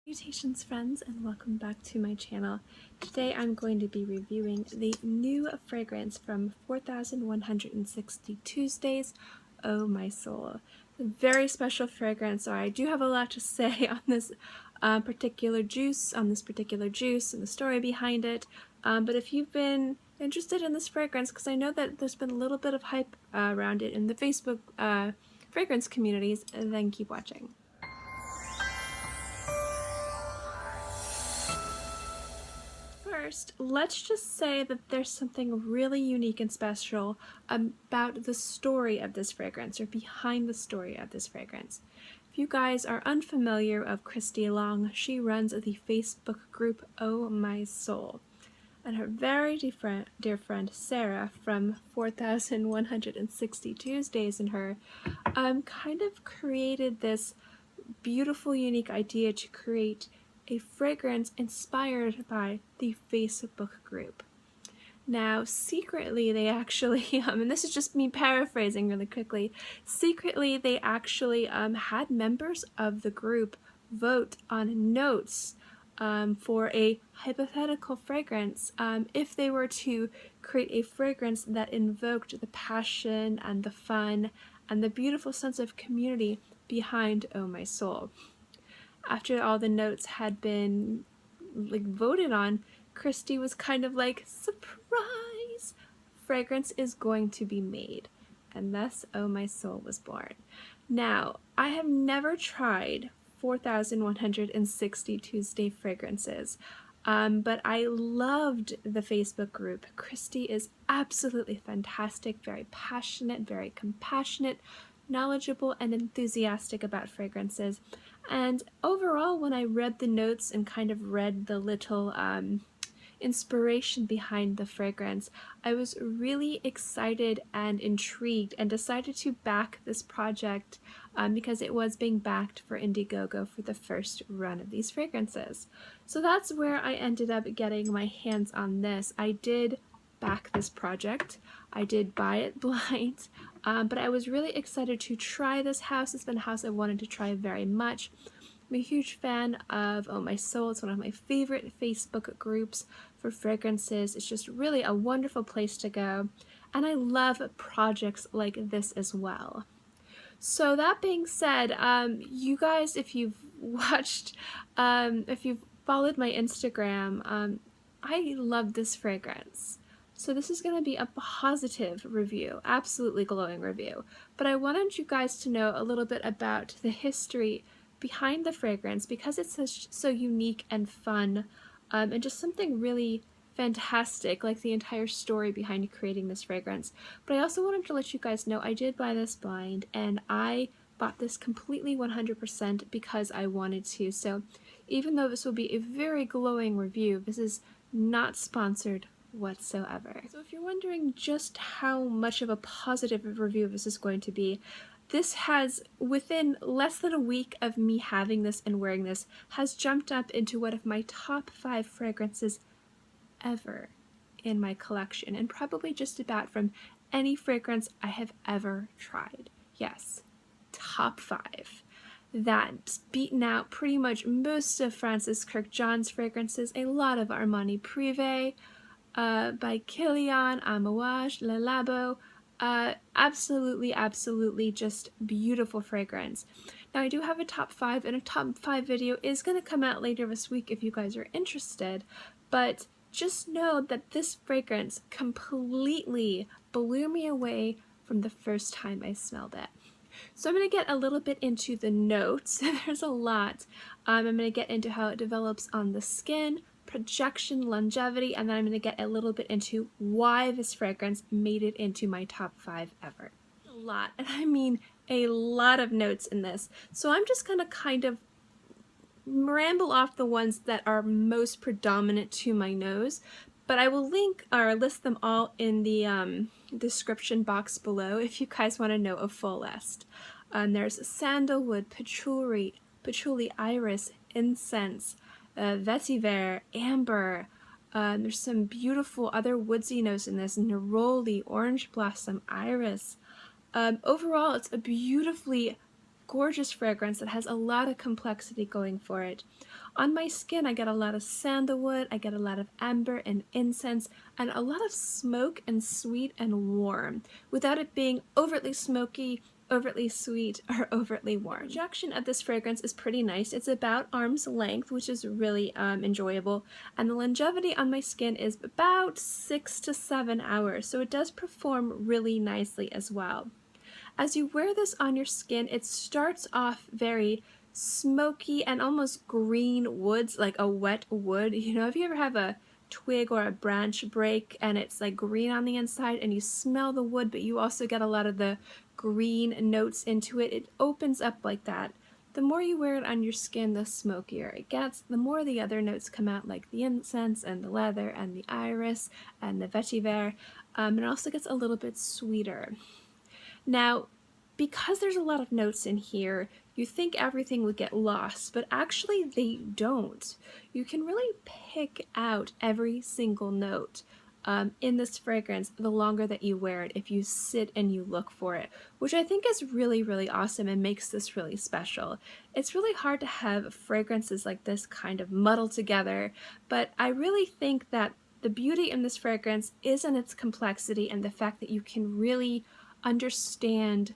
Salutations friends, and welcome back to my channel. Today I'm going to be reviewing the new fragrance from 4160 Tuesdays, Oh My Soul. A very special fragrance, so I do have a lot to say on this particular juice, and the story behind it. But if you've been interested in this fragrance, because I know that there's been a little bit of hype around it in the Facebook fragrance communities, then keep watching. First, let's just say that there's something really unique and special about the story of this fragrance, or behind the story of this fragrance. If you guys are unfamiliar of Christy Long, she runs the Facebook group Oh My Soul. And her very dear friend Sarah from 4160 Tuesdays and her kind of created this beautiful, unique idea to create a fragrance inspired by the Facebook group. Now, secretly, they actually, and this is just me paraphrasing really quickly, secretly they actually had members of the group vote on notes for a hypothetical fragrance if they were to create a fragrance that invoked the passion and the fun and the beautiful sense of community behind Oh My Soul. After all the notes had been voted on, Christy was kind of like, surprise! Fragrance is going to be made. And thus Oh My Soul was born. Now, I have never tried 4160 Tuesday fragrances, but I loved the Facebook group. Christy is absolutely fantastic, very passionate, very compassionate, knowledgeable, and enthusiastic about fragrances. And overall, when I read the notes and kind of read the little inspiration behind the fragrance, I was really excited and intrigued and decided to back this project because it was being backed for Indiegogo for the first run of these fragrances. So that's where I ended up getting my hands on this. I did back this project. I did buy it blind, but I was really excited to try this house. It's been a house I wanted to try very much. I'm a huge fan of Oh My Soul. It's one of my favorite Facebook groups for fragrances. It's just really a wonderful place to go, and I love projects like this as well. So that being said, you guys, if you've watched, if you've followed my Instagram, I love this fragrance. So this is going to be a positive review, absolutely glowing review. But I wanted you guys to know a little bit about the history behind the fragrance because it's so unique and fun, and just something really fantastic, like the entire story behind creating this fragrance. But I also wanted to let you guys know I did buy this blind, and I bought this completely 100% because I wanted to. So even though this will be a very glowing review, this is not sponsored whatsoever. So if you're wondering just how much of a positive review this is going to be, this has, within less than a week of me having this and wearing this, has jumped up into one of my top 5 fragrances ever in my collection, and probably just about from any fragrance I have ever tried. Yes, top 5. That's beaten out pretty much most of Francis Kirkjohn's fragrances, a lot of Armani Privé, by Kilian, Amouage, Le Labo. Absolutely just beautiful fragrance. Now I do have a top 5, and a top 5 video is going to come out later this week if you guys are interested, but just know that this fragrance completely blew me away from the first time I smelled it. So I'm going to get a little bit into the notes. There's a lot. I'm going to get into how it develops on the skin, projection, longevity, and then I'm going to get a little bit into why this fragrance made it into my top 5 ever. A lot, and I mean a lot of notes in this. So I'm just going to kind of ramble off the ones that are most predominant to my nose, but I will link or list them all in the description box below if you guys want to know a full list. There's Sandalwood, Patchouli, Iris, Incense, Vetiver, Amber. There's some beautiful other woodsy notes in this, Neroli, Orange Blossom, Iris. Overall, it's a beautifully gorgeous fragrance that has a lot of complexity going for it. On my skin, I get a lot of sandalwood, I get a lot of amber and incense, and a lot of smoke and sweet and warm, without it being overtly smoky, overtly sweet, or overtly warm. The projection of this fragrance is pretty nice. It's about arm's length, which is really enjoyable, and the longevity on my skin is about 6 to 7 hours, so it does perform really nicely as well. As you wear this on your skin, it starts off very smoky and almost green woods, like a wet wood. You know, if you ever have a twig or a branch break and it's like green on the inside and you smell the wood, but you also get a lot of the green notes into it, it opens up like that. The more you wear it on your skin, the smokier it gets. The more the other notes come out, like the incense and the leather and the iris and the vetiver. It also gets a little bit sweeter. Now, because there's a lot of notes in here, you think everything would get lost, but actually they don't. You can really pick out every single note in this fragrance the longer that you wear it, if you sit and you look for it, which I think is really, really awesome and makes this really special. It's really hard to have fragrances like this kind of muddle together, but I really think that the beauty in this fragrance is in its complexity and the fact that you can really understand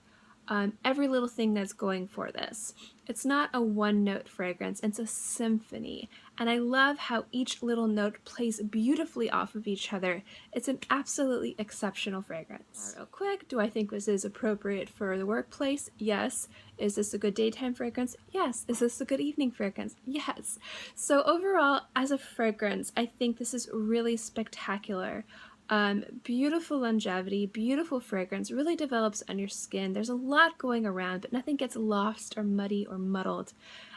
every little thing that's going for this. It's not a one-note fragrance, it's a symphony, and I love how each little note plays beautifully off of each other. It's an absolutely exceptional fragrance. Real quick, do I think this is appropriate for the workplace? Yes. Is this a good daytime fragrance? Yes. Is this a good evening fragrance? Yes. So overall, as a fragrance, I think this is really spectacular. Beautiful longevity, beautiful fragrance, really develops on your skin. There's a lot going around, but nothing gets lost or muddy or muddled.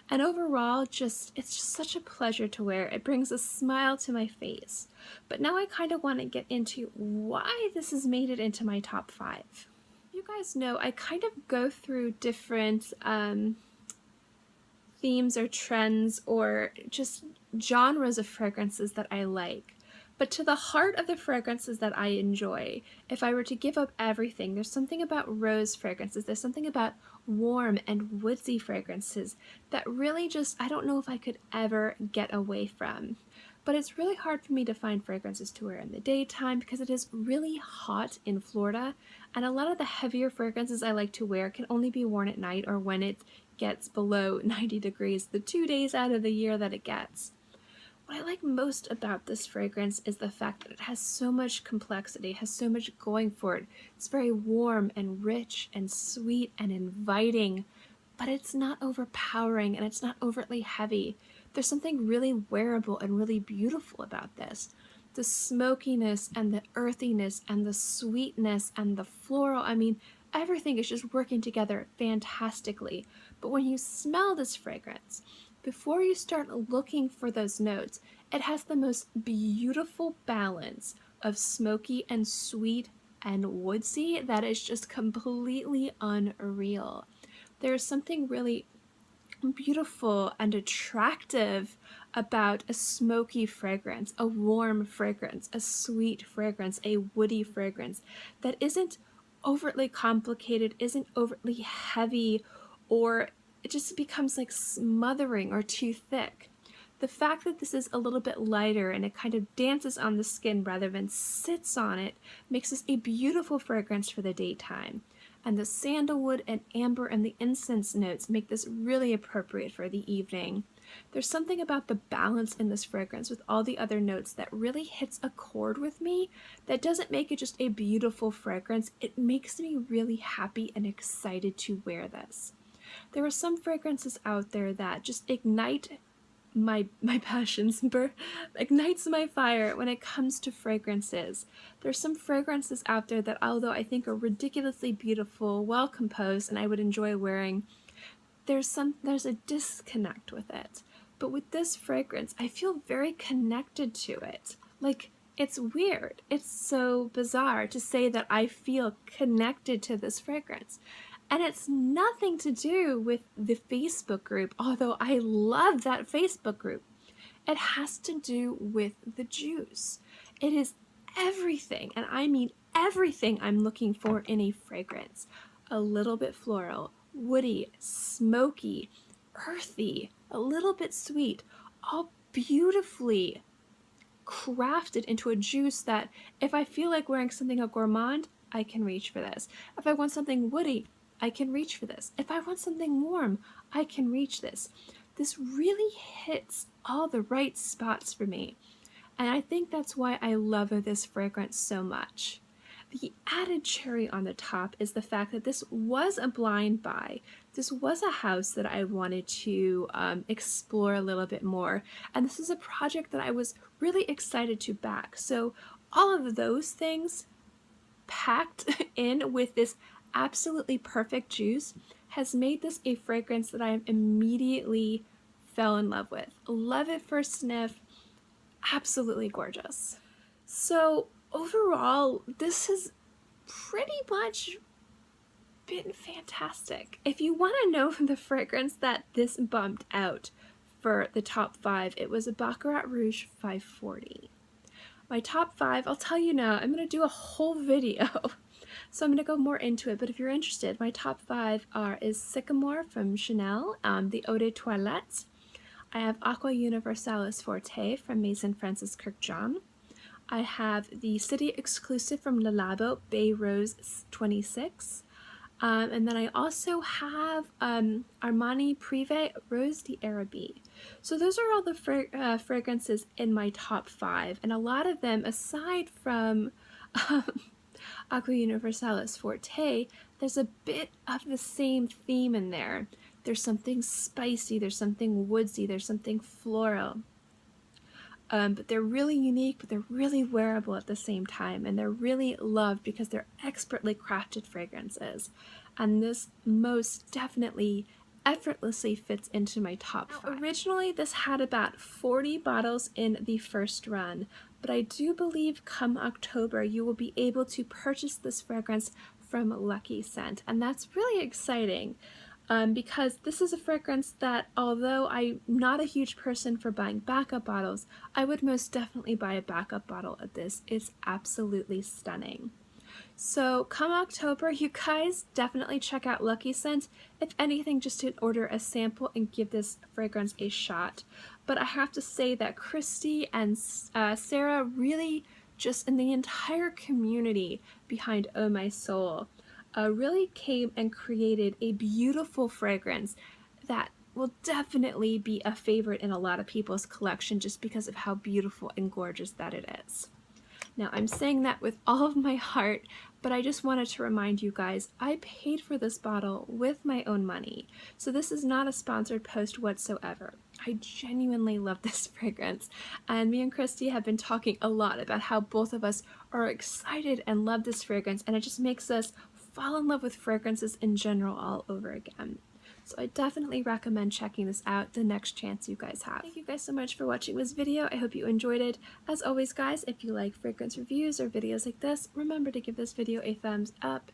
And overall, it's just such a pleasure to wear. It brings a smile to my face. But now I kind of want to get into why this has made it into my top 5. You guys know I kind of go through different themes or trends or just genres of fragrances that I like. But to the heart of the fragrances that I enjoy, if I were to give up everything, there's something about rose fragrances, there's something about warm and woodsy fragrances that really just, I don't know if I could ever get away from. But it's really hard for me to find fragrances to wear in the daytime because it is really hot in Florida, and a lot of the heavier fragrances I like to wear can only be worn at night or when it gets below 90 degrees the 2 days out of the year that it gets. What I like most about this fragrance is the fact that it has so much complexity, has so much going for it. It's very warm and rich and sweet and inviting, but it's not overpowering and it's not overtly heavy. There's something really wearable and really beautiful about this. The smokiness and the earthiness and the sweetness and the floral, I mean, everything is just working together fantastically. But when you smell this fragrance, before you start looking for those notes, it has the most beautiful balance of smoky and sweet and woodsy that is just completely unreal. There's something really beautiful and attractive about a smoky fragrance, a warm fragrance, a sweet fragrance, a woody fragrance that isn't overtly complicated, isn't overtly heavy, or it just becomes like smothering or too thick. The fact that this is a little bit lighter and it kind of dances on the skin rather than sits on it makes this a beautiful fragrance for the daytime. And the sandalwood and amber and the incense notes make this really appropriate for the evening. There's something about the balance in this fragrance with all the other notes that really hits a chord with me that doesn't make it just a beautiful fragrance. It makes me really happy and excited to wear this. There are some fragrances out there that just ignite my passions, ignites my fire when it comes to fragrances. There's some fragrances out there that, although I think are ridiculously beautiful, well composed, and I would enjoy wearing, there's a disconnect with it. But with this fragrance, I feel very connected to it. Like, it's weird. It's so bizarre to say that I feel connected to this fragrance. And it's nothing to do with the Facebook group, although I love that Facebook group. It has to do with the juice. It is everything, and I mean everything I'm looking for in a fragrance. A little bit floral, woody, smoky, earthy, a little bit sweet, all beautifully crafted into a juice that if I feel like wearing something a gourmand, I can reach for this. If I want something woody, I can reach for this. If I want something warm, I can reach this. This really hits all the right spots for me. And I think that's why I love this fragrance so much. The added cherry on the top is the fact that this was a blind buy. This was a house that I wanted to explore a little bit more, and this is a project that I was really excited to back. So all of those things packed in with this absolutely perfect juice has made this a fragrance that I immediately fell in love with. Love it first sniff, absolutely gorgeous. So overall, this has pretty much been fantastic. If you want to know the fragrance that this bumped out for the top 5, it was a Baccarat Rouge 540. My top 5, I'll tell you now, I'm going to do a whole video, so I'm going to go more into it, but if you're interested, my top 5 is Sycamore from Chanel, the Eau de Toilette. I have Aqua Universalis Forte from Maison Francis Kurkdjian. I have the City Exclusive from Le Labo, Bay Rose 26. And then I also have Armani Privé Rose d'Arabie. So those are all the fragrances in my top 5. And a lot of them, aside from Aqua Universalis Forte, there's a bit of the same theme in there. There's something spicy, there's something woodsy, there's something floral. But they're really unique, but they're really wearable at the same time, and they're really loved because they're expertly crafted fragrances. And this most definitely effortlessly fits into my top 5. Originally, this had about 40 bottles in the first run, but I do believe come October you will be able to purchase this fragrance from Lucky Scent, and that's really exciting. Because this is a fragrance that, although I'm not a huge person for buying backup bottles, I would most definitely buy a backup bottle of this. It's absolutely stunning. So come October, you guys definitely check out Lucky Scent. If anything, just to order a sample and give this fragrance a shot. But I have to say that Christy and Sarah really just, in the entire community behind Oh My Soul, really came and created a beautiful fragrance that will definitely be a favorite in a lot of people's collection just because of how beautiful and gorgeous that it is. Now, I'm saying that with all of my heart, but I just wanted to remind you guys, I paid for this bottle with my own money, so this is not a sponsored post whatsoever. I genuinely love this fragrance, and me and Christy have been talking a lot about how both of us are excited and love this fragrance, and it just makes us fall in love with fragrances in general all over again. So I definitely recommend checking this out the next chance you guys have. Thank you guys so much for watching this video. I hope you enjoyed it. As always, guys, if you like fragrance reviews or videos like this, remember to give this video a thumbs up.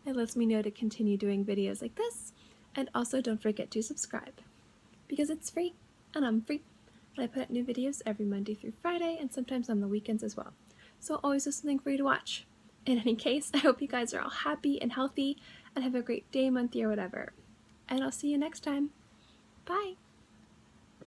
It lets me know to continue doing videos like this. And also don't forget to subscribe, because it's free and I'm free. And I put out new videos every Monday through Friday and sometimes on the weekends as well. So always have something for you to watch. In any case, I hope you guys are all happy and healthy and have a great day, month, year, whatever. And I'll see you next time. Bye!